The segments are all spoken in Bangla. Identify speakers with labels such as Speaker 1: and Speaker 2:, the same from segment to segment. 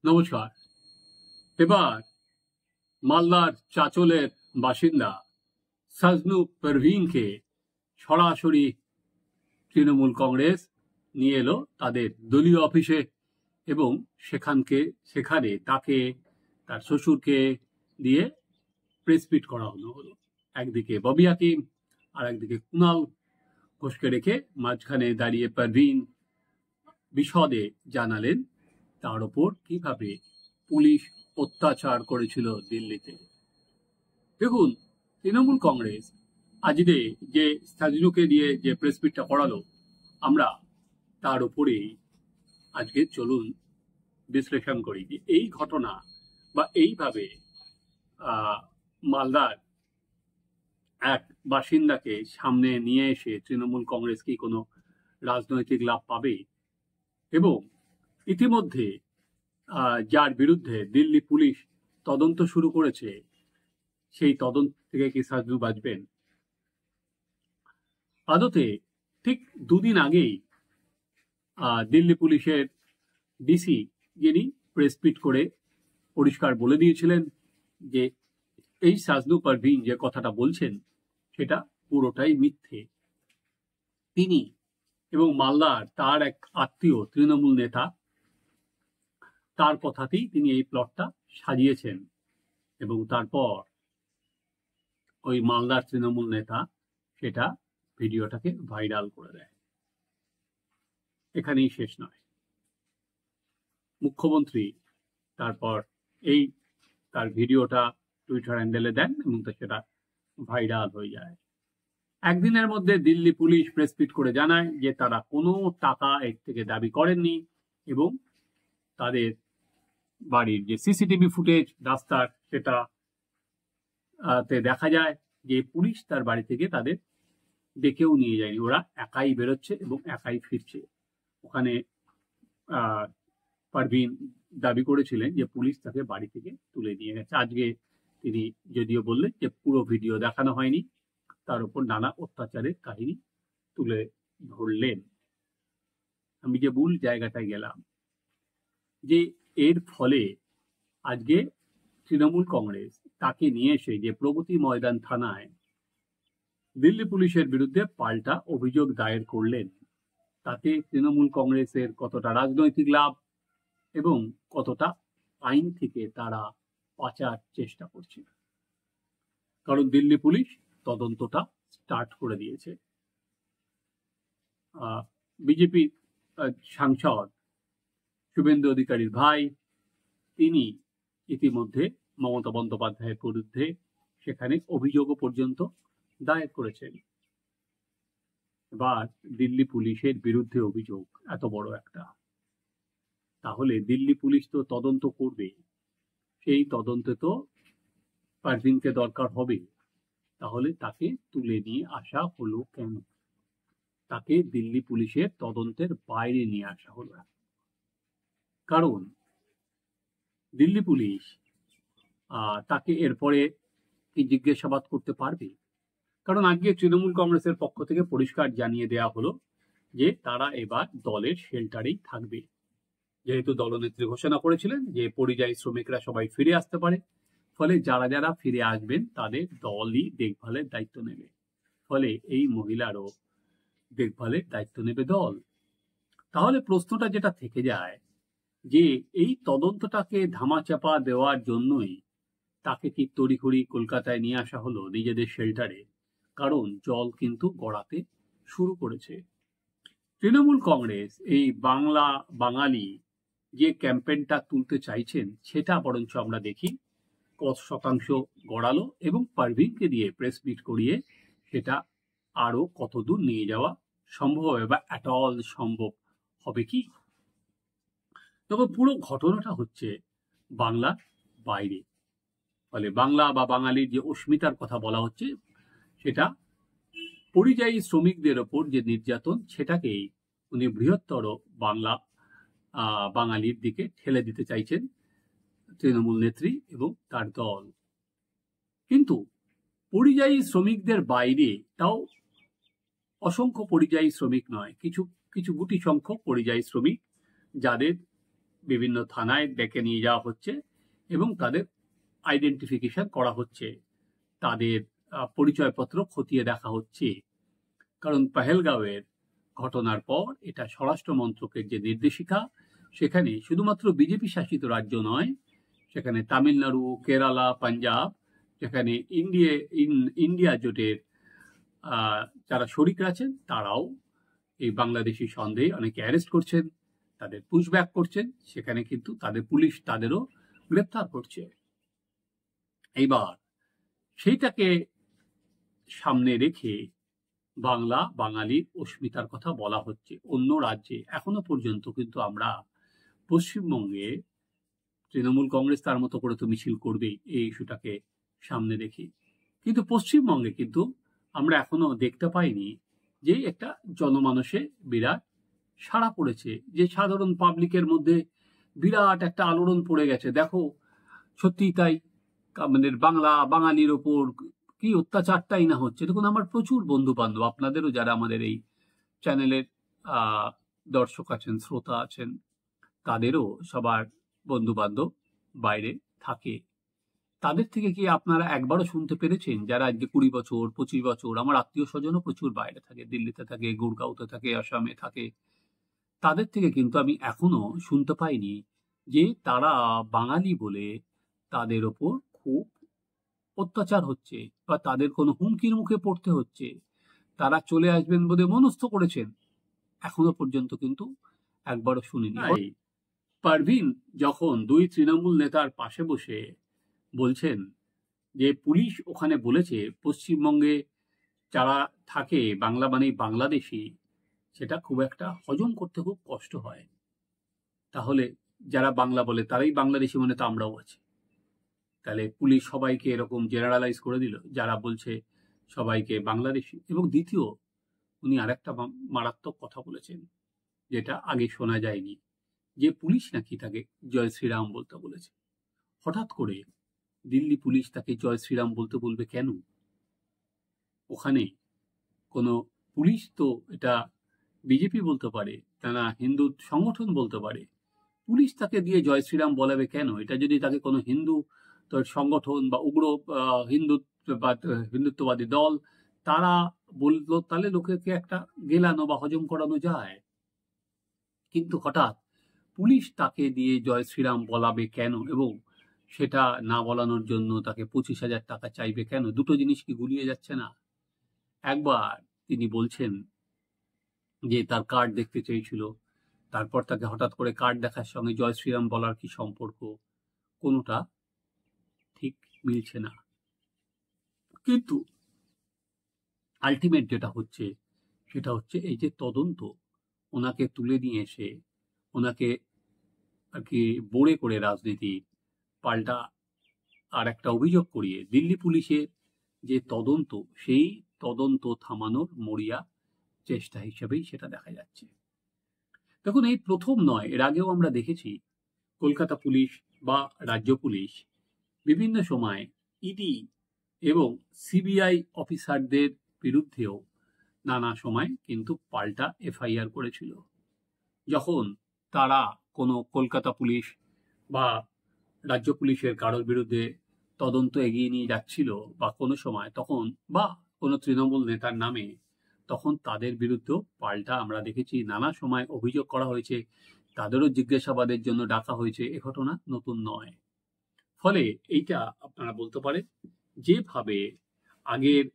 Speaker 1: নমস্কার। এবার মালদার চাচলের বাসিন্দা সাজনু পারভীনকে সরাসরি তৃণমূল কংগ্রেস নিয়ে এলো তাদের দলীয় অফিসে এবং সেখানে তাকে তার শ্বশুরকে দিয়ে প্রেস মিট করা হলো। একদিকে ববি হাকিম আর একদিকে কুণাল ঘোষকে রেখে মাঝখানে দাঁড়িয়ে পারভীন বিশদে জানালেন তার উপর কিভাবে পুলিশ অত্যাচার করেছিল দিল্লিতে। দেখুন, তৃণমূল কংগ্রেস আজকে যে সাজনুকে দিয়ে যে প্রেস মিটটা করালো, আমরা তার উপরেই আজকে চলুন বিশ্লেষণ করি যে এই ঘটনা বা এইভাবে মালদার এক বাসিন্দাকে সামনে নিয়ে এসে তৃণমূল কংগ্রেস কি কোনো রাজনৈতিক লাভ পাবে, এবং ইতিমধ্যে যার বিরুদ্ধে দিল্লি পুলিশ তদন্ত শুরু করেছে সেই তদন্ত থেকে কি সাজনু বাঁচবেন? আদতে ঠিক দুদিন আগেই দিল্লি পুলিশের ডিসি যিনি প্রেস মিট করে পরিষ্কার বলে দিয়েছিলেন যে এই সাজনু পারভীন যে কথাটা বলছেন সেটা পুরোটাই মিথ্যে। তিনি এবং মালদার তার এক আত্মীয় তৃণমূল নেতা, তার কথাতেই তিনি এই প্লটটা সাজিয়েছেন এবং তারপর ওই মালদার তৃণমূল নেতা সেটা ভিডিওটাকে ভাইরাল করে দেয়। এখানেই শেষ নয়, মুখ্যমন্ত্রী তারপর এই তার ভিডিওটা টুইটার হ্যান্ডেলে দেন এবং সেটা ভাইরাল হয়ে যায়। একদিনের মধ্যে দিল্লি পুলিশ প্রেস মিট করে জানায় যে তারা কোনো টাকা এর থেকে দাবি করেননি এবং তাদের বাড়ির যে সিসিটিভি ফুটেজ রাস্তার সেটাতে দেখা যায় যে পুলিশ তার বাড়ি থেকে তাদের ডেকেও নিয়ে যায়নি, ওরা একাই বেরোচ্ছে এবং একাই ফিরছে। ওখানে পারভীন দাবি করেছিলেন যে পুলিশ তাকে বাড়ি থেকে তুলে নিয়ে গেছে। আজকে তিনি যদিও বললেন যে পুরো ভিডিও দেখানো হয়নি, তার উপর নানা অত্যাচারের কাহিনী তুলে ধরলেন। আমি যে মূল জায়গাটায় গেলাম যে এর ফলে আজকে তৃণমূল কংগ্রেস তাকে নিয়ে এসে যে প্রগতি ময়দান থানায় দিল্লি পুলিশের বিরুদ্ধে পাল্টা অভিযোগ দায়ের করলেন, তাতে তৃণমূল কংগ্রেসের কতটা রাজনৈতিক লাভ এবং কতটা আইন থেকে তারা বাঁচার চেষ্টা করছে। কারণ দিল্লি পুলিশ তদন্তটা স্টার্ট করে দিয়েছে। বিজেপি সাংসদ শুভেন্দু অধিকারীর ভাই তিনি ইতিমধ্যে মমতা বন্দ্যোপাধ্যায়ের বিরুদ্ধে সেখানে অভিযোগও পর্যন্ত দায়ের করেছেন। এবার দিল্লি পুলিশের বিরুদ্ধে অভিযোগ এত বড় একটা, তাহলে দিল্লি পুলিশ তো তদন্ত করবে, সেই তদন্তে তো পারভীনকে দরকার হবে। তাহলে তাকে তুলে নিয়ে আসা হলো কেন? তাকে দিল্লি পুলিশের তদন্তের বাইরে নিয়ে আসা হলো কারণ দিল্লি পুলিশ তাকে এরপরে কি জিজ্ঞাসাবাদ করতে পারবে? কারণ আজকে তৃণমূল কংগ্রেসের পক্ষ থেকে পরিষ্কার জানিয়ে দেওয়া হলো যে তারা এবার দলের শেল্টারেই থাকবে, যেহেতু দলনেত্রী ঘোষণা করেছিলেন যে পরিযায়ী শ্রমিকরা সবাই ফিরে আসতে পারে, ফলে যারা যারা ফিরে আসবেন তাদের দলই দেখভালের দায়িত্ব নেবে। ফলে এই মহিলারও দেখভালের দায়িত্ব নেবে দল। তাহলে প্রশ্নটা যেটা থেকে যায় যে এই তদন্তটাকে ধামাচাপা দেওয়ার জন্যই তাকে কি তড়িঘড়ি কলকাতায় নিয়ে আসা হলো নিজেদের শেল্টারে? কারণ জল কিন্তু গড়াতে শুরু করেছে। তৃণমূল কংগ্রেস এই বাংলা বাঙালি যে ক্যাম্পেইনটা তুলতে চাইছেন সেটা বরঞ্চ আমরা দেখি কত শতাংশ গড়ালো এবং পারভীনকে দিয়ে প্রেস মিট করিয়ে সেটা আরো কতদূর নিয়ে যাওয়া সম্ভব হবে বা এট অল সম্ভব হবে কি? তবে পুরো ঘটনাটা হচ্ছে বাংলার বাইরে। ফলে বাংলা বা বাঙালির যে অস্মিতার কথা বলা হচ্ছে সেটা পরিযায়ী শ্রমিকদের ওপর যে নির্যাতন সেটাকেই উনি বৃহত্তর বাঙালির দিকে ঠেলে দিতে চাইছেন তৃণমূল নেত্রী এবং তার দল। কিন্তু পরিযায়ী শ্রমিকদের বাইরে তাও অসংখ্য পরিযায়ী শ্রমিক নয়, কিছু কিছু গুটি সংখ্যক পরিযায়ী শ্রমিক যাদের বিভিন্ন থানায় ডেকে নিয়ে যাওয়া হচ্ছে এবং তাদের আইডেন্টিফিকেশন করা হচ্ছে, তাদের পরিচয়পত্র খতিয়ে দেখা হচ্ছে। কারণ পহেলগাঁওয়ের ঘটনার পর এটা স্বরাষ্ট্র মন্ত্রকের যে নির্দেশিকা, সেখানে শুধুমাত্র বিজেপি শাসিত রাজ্য নয়, সেখানে তামিলনাড়ু, কেরালা, পাঞ্জাব, যেখানে ইন্ডিয়া জোটের যারা শরিক আছেন তারাও এই বাংলাদেশি সন্দেহে অনেকে অ্যারেস্ট করছেন, তাদের পুশব্যাক করছেন, সেখানে কিন্তু তাদের পুলিশ তাদেরও গ্রেপ্তার করছে। এইবার সেইটাকে সামনে রেখে বাংলা বাঙালির অস্মিতার কথা বলা হচ্ছে অন্য রাজ্যে। এখনো পর্যন্ত কিন্তু আমরা পশ্চিমবঙ্গে তৃণমূল কংগ্রেস তার মতো করে তো মিছিল করবেই এই ইস্যুটাকে সামনে রেখে, কিন্তু পশ্চিমবঙ্গে কিন্তু আমরা এখনো দেখতে পাইনি যে একটা জনমানসে বিরাট সাড়া পড়েছে, যে সাধারণ পাবলিকের মধ্যে বিরাট একটা আলোড়ন পড়ে গেছে। দেখো সত্যি তাই, আমাদের বাঙালির ওপর কি অত্যাচারটাই না হচ্ছে। দেখুন, আমার প্রচুর বন্ধু বান্ধব, আপনাদেরও যারা আমাদের এই চ্যানেলের দর্শক আছেন, শ্রোতা আছেন, তাদেরও সবার বন্ধু বান্ধব বাইরে থাকে। তাদের থেকে কি আপনারা একবারও শুনতে পেরেছেন, যারা আজকে 20 বছর 25 বছর, আমার আত্মীয় স্বজনও প্রচুর বাইরে থাকে, দিল্লিতে থাকে, গুড়গাঁওতে থাকে, আসামে থাকে, তাদের থেকে কিন্তু আমি এখনো শুনতে পাইনি যে তারা বাঙালি বলে তাদের ওপর খুব অত্যাচার হচ্ছে বা তাদের কোনো হুমকির মুখে পড়তে হচ্ছে, তারা চলে আসবেন বলে মনস্থ করেছেন। এখনো পর্যন্ত কিন্তু একবারও শুনিনি। পারভিন যখন 2 তৃণমূল নেতার পাশে বসে বলছেন যে পুলিশ ওখানে বলেছে পশ্চিমবঙ্গে যারা থাকে বাংলা মানেই বাংলাদেশি, সেটা খুব একটা হজম করতে খুব কষ্ট হয়। তাহলে যারা বাংলা বলে তারাই বাংলাদেশি, মানে তো আমরাও আছি। তাহলে পুলিশ সবাইকে এরকম জেনারেলাইজ করে দিল, যারা বলছে সবাইকে বাংলাদেশি। এবং দ্বিতীয়, উনি আরেকটা মারাত্মক কথা বলেছেন যেটা আগে শোনা যায়নি, যে পুলিশ নাকি তাকে জয় শ্রীরাম বলতে বলেছে। হঠাৎ করে দিল্লি পুলিশ তাকে জয় শ্রীরাম বলতে বলবে কেন? ওখানে কোনো পুলিশ তো এটা বিজেপি বলতে পারে, তারা হিন্দু সংগঠন বলতে পারে, পুলিশ তাকে দিয়ে জয় শ্রীরাম বলাবে কেন? এটা যদি তাকে কোনো হিন্দু সংগঠন বা উগ্র হিন্দুত্ববাদী দল তারা বললো, তাহলে লোকেকে একটা গেলানো বা হজম করানো যায়। কিন্তু হঠাৎ পুলিশ তাকে দিয়ে জয় শ্রীরাম বলাবে কেন, এবং সেটা না বলানোর জন্য তাকে 25,000 টাকা চাইবে কেন? দুটো জিনিস কি গুলিয়ে যাচ্ছে না? একবার তিনি বলছেন যে তার কার্ড দেখতে চেয়েছিল, তারপর তাকে হঠাৎ করে কার্ড দেখার সঙ্গে জয় শ্রীরাম বলার কি সম্পর্ক? কোনোটা ঠিক মিলছে না। কিন্তু আলটিমেট যেটা হচ্ছে সেটা হচ্ছে এই যে তদন্ত, ওনাকে তুলে নিয়ে এসে ওনাকে আর কি বড়ে করে রাজনীতি পাল্টা আর একটা অভিযোগ করিয়ে দিল্লি পুলিশের যে তদন্ত, সেই তদন্ত থামানোর মরিয়া চেষ্টা হিসেবেই সেটা দেখা যাচ্ছে। দেখুন, এই প্রথম নয়, এর আগেও আমরা দেখেছি কলকাতা পুলিশ বা রাজ্য পুলিশ বিভিন্ন সময় ইডি এবং সিবিআই অফিসারদের বিরুদ্ধেও নানা সময় কিন্তু পাল্টা এফআইআর করেছিল। যখন তারা কোনো কলকাতা পুলিশ বা রাজ্য পুলিশের কারোর বিরুদ্ধে তদন্ত এগিয়ে নিয়ে যাচ্ছিল বা কোনো সময়, তখন বা কোনো তৃণমূল নেতার নামে, তখন তাদের বিরুদ্ধেও পাল্টা আমরা দেখেছি নানা সময় অভিযোগ করা হয়েছে, তাদেরও জিজ্ঞাসাবাদের জন্য ডাকা হয়েছে। এ ঘটনা নতুন নয়। ফলে এইটা আপনারা বলতে পারেন যেভাবে আগের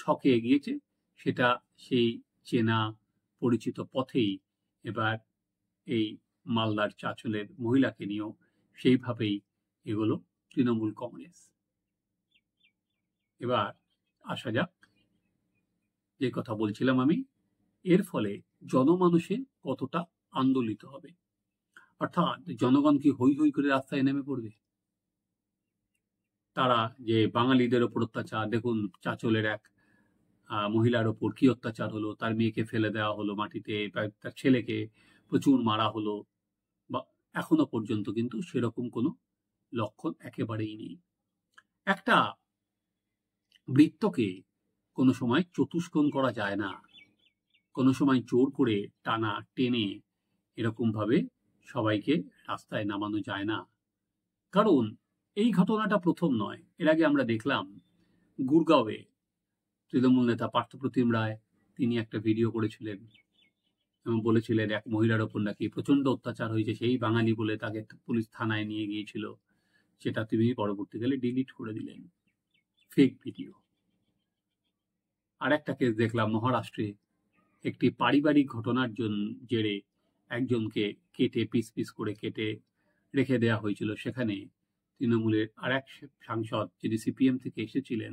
Speaker 1: ছকে এগিয়েছে, সেটা সেই চেনা পরিচিত পথেই এবার এই মালদার চাঁচলের মহিলাকে নিয়েও সেইভাবেই এগুলো তৃণমূল কংগ্রেস। এবার আসা যাক, যে কথা বলছিলাম আমি, এর ফলে জনমানুষে কতটা আন্দোলিত হবে, অর্থাৎ জনগণ কি হৈ হৈ করে রাস্তায় নেমে পড়বে? তারা যে বাঙালিদের ওপর অত্যাচার, দেখুন চাঁচলের এক মহিলার ওপর কি অত্যাচার হলো, তার মেয়েকে ফেলে দেওয়া হলো মাটিতে, তার ছেলেকে প্রচুর মারা হলো, বা এখনো পর্যন্ত কিন্তু সেরকম কোনো লক্ষণ একেবারেই নেই। একটা বৃত্তকে কোনো সময় চতুষ্কোণ করা যায় না, কোনো সময় জোর করে টানা টেনে এরকম ভাবে সবাইকে রাস্তায় নামানো যায় না। কারণ এই ঘটনাটা প্রথম নয়। এর আগে আমরা দেখলাম গুরগাঁওয়ে তৃণমূল নেতা পার্থপ্রতিম রায় তিনি একটা ভিডিও করেছিলেন এবং বলেছিলেন এক মহিলার ওপর নাকি প্রচন্ড অত্যাচার হয়েছে, সেই বাঙালি বলে তাকে পুলিশ থানায় নিয়ে গিয়েছিল। সেটা তিনি পরবর্তীকালে ডিলিট করে দিলেন, ফেক ভিডিও। আর একটা কেস দেখলাম মহারাষ্ট্রে, একটি পারিবারিক ঘটনার জেরে একজনকে কেটে পিস পিস করে কেটে রেখে দেওয়া হয়েছিল। সেখানে তৃণমূলের আর এক সাংসদ, যিনি সিপিএম থেকে এসেছিলেন,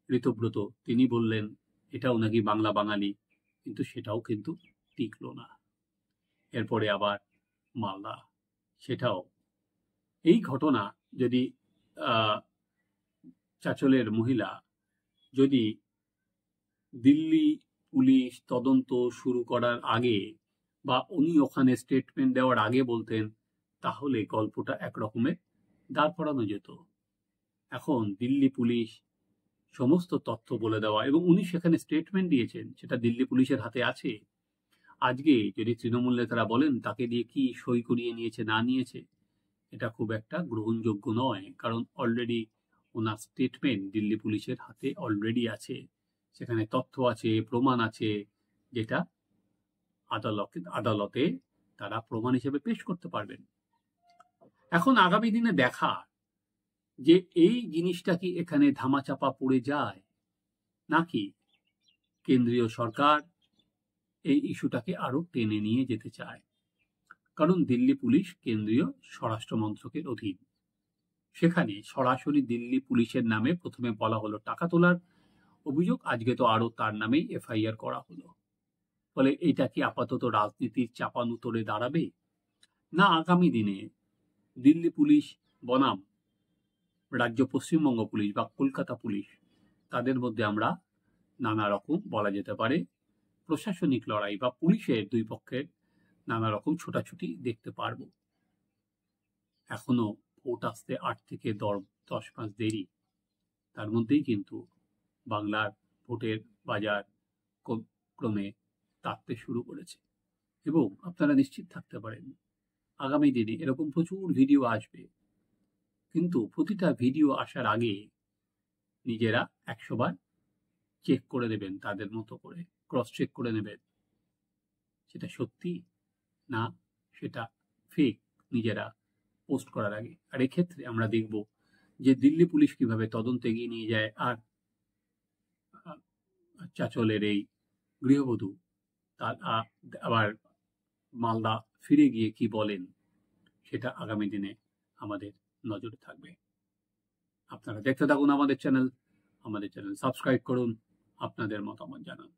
Speaker 1: ঋতব্রত, তিনি বললেন এটাও নাকি বাংলা বাঙালি, কিন্তু সেটাও কিন্তু টিকল না। এরপরে আবার মালদা, সেটাও এই ঘটনা। যদি চাঁচলের মহিলা যদি দিল্লি পুলিশ তদন্ত শুরু করার আগে বা উনি ওখানে স্টেটমেন্ট দেওয়ার আগে বলতেন, তাহলে গল্পটা একরকমের দাঁড় করানো যেত। এখন দিল্লি পুলিশ সমস্ত তথ্য বলে দেওয়া, এবং উনি সেখানে স্টেটমেন্ট দিয়েছেন, সেটা দিল্লি পুলিশের হাতে আছে। আজকে যদি তৃণমূল নেতারা বলেন তাকে দিয়ে কি সই করিয়ে নিয়েছে না নিয়েছে, এটা খুব একটা গ্রহণযোগ্য নয়। কারণ অলরেডি ওনার স্টেটমেন্ট দিল্লি পুলিশের হাতে অলরেডি আছে, সেখানে তথ্য আছে, প্রমাণ আছে, যেটা আদালতে তারা প্রমাণ হিসেবে পেশ করতে পারবেন। এখন আগামী দিনে দেখা যে এই জিনিসটা কি এখানে ধামাচাপা পড়ে যায়, নাকি কেন্দ্রীয় সরকার এই ইস্যুটাকে আরো টেনে নিয়ে যেতে চায়। কারণ দিল্লি পুলিশ কেন্দ্রীয় স্বরাষ্ট্র মন্ত্রকের অধীন। সেখানে সরাসরি দিল্লি পুলিশের নামে প্রথমে বলা হলো টাকা তোলার অভিযোগ, আজকে তো আরো তার নামেই এফআইআর করা হলো। ফলে এটা কি আপাতত রাজনীতির চাপানুতরে দাঁড়াবে, না আগামী দিনে দিল্লি পুলিশ বনাম রাজ্য পশ্চিমবঙ্গ পুলিশ বা কলকাতা পুলিশ, তাদের মধ্যে আমরা নানা রকম বলা যেতে পারে প্রশাসনিক লড়াই বা পুলিশের দুই পক্ষের নানা রকম ছোটাছুটি দেখতে পারবো। এখনো ভোট আসতে 8 থেকে 10 মাস দেরি, তার মধ্যেই কিন্তু বাংলার ভোটের বাজার ক্রমে তাকতে শুরু করেছে। এবং আপনারা নিশ্চিত থাকতে পারেন আগামী দিনে এরকম প্রচুর ভিডিও আসবে, কিন্তু প্রতিটা ভিডিও আসার আগে নিজেরা 100 বার চেক করে নেবেন, তাদের মতো করে ক্রস চেক করে নেবেন সেটা সত্যি না সেটা ফেক, নিজেরা পোস্ট করার আগে। আর এক্ষেত্রে আমরা দেখব যে দিল্লি পুলিশ কিভাবে তদন্ত এগিয়ে নিয়ে যায়, আর চাঁচলের এই গৃহবধূ তার আবার মালদা ফিরে গিয়ে কি বলেন, সেটা আগামী দিনে আমাদের নজরে থাকবে। আপনারা দেখতে থাকুন আমাদের চ্যানেল সাবস্ক্রাইব করুন, আপনাদের মতামত জানান।